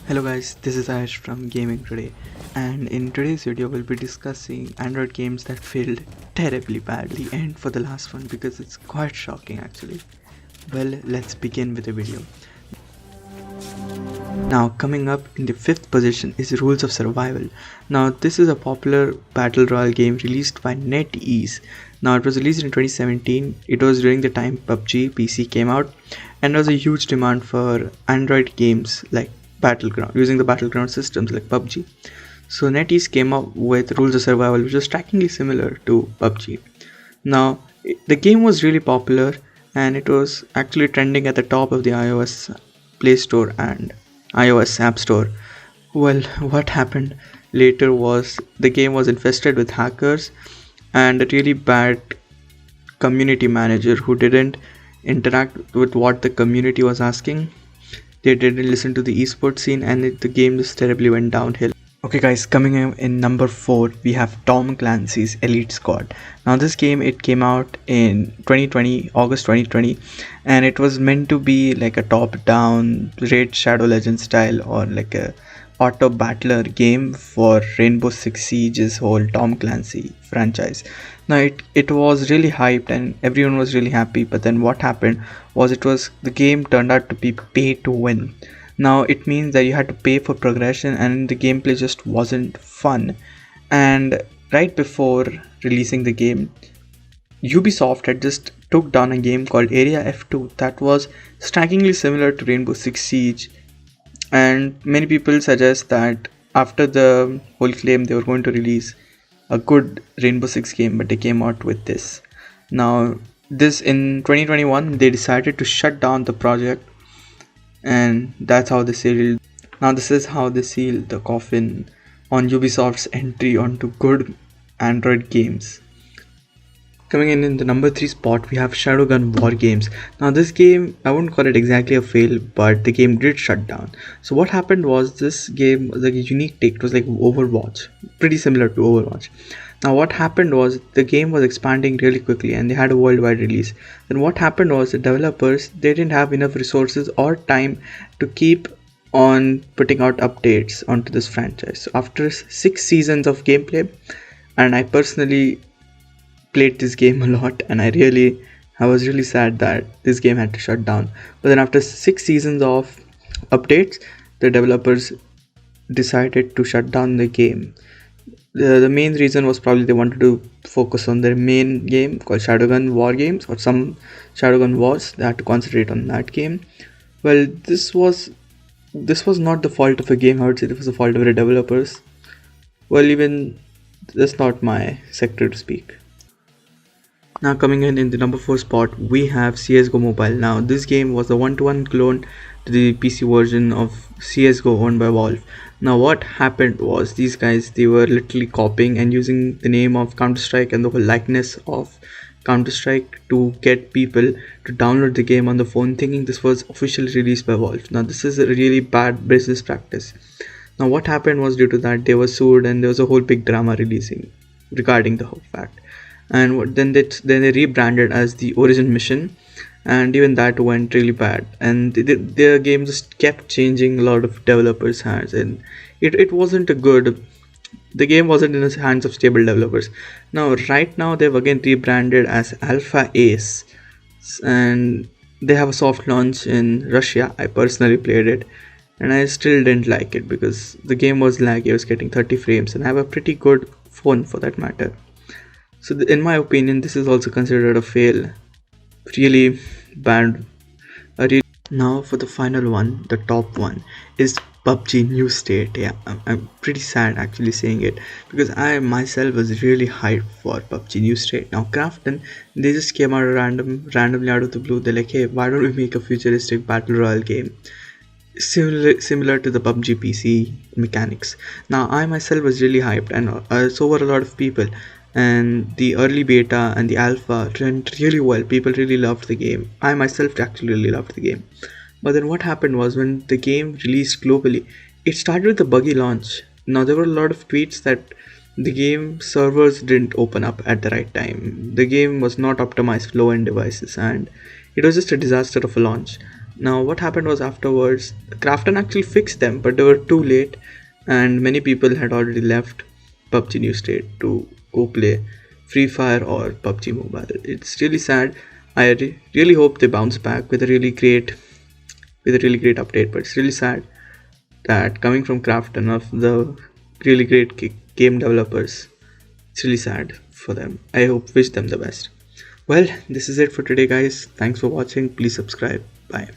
Hello guys, this is Ash from Gaming Today, and in today's video we'll be discussing Android games that failed terribly badly, and for the last one because it's quite shocking actually. Well, let's begin with the video. Now coming up in the 5th position is Rules of Survival. Now this is a popular battle royale game released by NetEase. Now it was released in 2017. It was during the time PUBG PC came out, and there was a huge demand for Android games like Battleground, using the Battleground systems like PUBG. So NetEase came up with Rules of Survival, which was strikingly similar to PUBG. Now the game was really popular and it was actually trending at the top of the iOS Play Store and iOS App Store. Well, what happened later was the game was infested with hackers and a really bad community manager who didn't interact with what the community was asking. They didn't listen to the esports scene, and the game just terribly went downhill. Okay guys, coming in number 4 we have Tom Clancy's Elite Squad. Now this game, it came out in 2020, August 2020, and it was meant to be like a top-down Raid Shadow Legends style or like a auto battler game for Rainbow Six Siege's whole Tom Clancy franchise. Now it was really hyped and everyone was really happy, but then what happened was the game turned out to be pay to win. Now it means that you had to pay for progression and the gameplay just wasn't fun. And right before releasing the game, Ubisoft had just took down a game called Area F2 that was strikingly similar to Rainbow Six Siege, and many people suggest that after the whole claim they were going to release a good Rainbow Six game, but they came out with this. Now this in 2021 they decided to shut down the project, and that's how they sealed. Now this is how they sealed the coffin on Ubisoft's entry onto good Android games. Coming in the number 3 spot, we have Shadowgun War Games. Now this game, I wouldn't call it exactly a fail, but the game did shut down. So what happened was this game was like a unique take. It was like Overwatch, pretty similar to Overwatch. Now what happened was the game was expanding really quickly and they had a worldwide release. Then what happened was the developers, they didn't have enough resources or time to keep on putting out updates onto this franchise. So after 6 seasons of gameplay, and I personally played this game a lot, and I was really sad that this game had to shut down. But then after 6 seasons of updates, the developers decided to shut down the game. The main reason was probably they wanted to focus on their main game called Shadowgun War Games, or some Shadowgun Wars. They had to concentrate on that game. Well, this was not the fault of the game. I would say it was the fault of the developers. Well, even that's not my sector to speak. Now coming in the number 4 spot, we have CSGO Mobile. Now this game was a 1-to-1 clone to the PC version of CSGO owned by Valve. Now what happened was these guys, they were literally copying and using the name of Counter-Strike and the whole likeness of Counter-Strike to get people to download the game on the phone, thinking this was officially released by Valve. Now this is a really bad business practice. Now what happened was, due to that, they were sued and there was a whole big drama releasing regarding the whole fact. And then they rebranded as the Origin Mission, and even that went really bad, and their game just kept changing a lot of developers' hands, and it wasn't a good, the game wasn't in the hands of stable developers. Now right now they've again rebranded as Alpha Ace, and they have a soft launch in Russia. I personally played it and I still didn't like it because the game was laggy. I was getting 30 frames and I have a pretty good phone for that matter. So in my opinion, this is also considered a fail. Really bad. Now for the final one, the top one, is PUBG New State. Yeah, I'm pretty sad actually saying it, because I myself was really hyped for PUBG New State. Now Krafton, they just came out randomly out of the blue. They're like, hey, why don't we make a futuristic battle royale game similar to the PUBG PC mechanics. Now I myself was really hyped, and so were a lot of people, and the early beta and the alpha went really well. People really loved the game. I myself actually really loved the game. But then what happened was, when the game released globally, it started with a buggy launch. Now there were a lot of tweets that the game servers didn't open up at the right time. The game was not optimized for low-end devices, and it was just a disaster of a launch. Now what happened was, afterwards Krafton actually fixed them, but they were too late, and many people had already left PUBG New State to go play Free Fire or PUBG Mobile. It's really sad. I really hope they bounce back with a really great update, but it's really sad that coming from Krafton, of the really great game developers, it's really sad for them. I wish them the best. Well, this is it for today, guys. Thanks for watching. Please subscribe. Bye.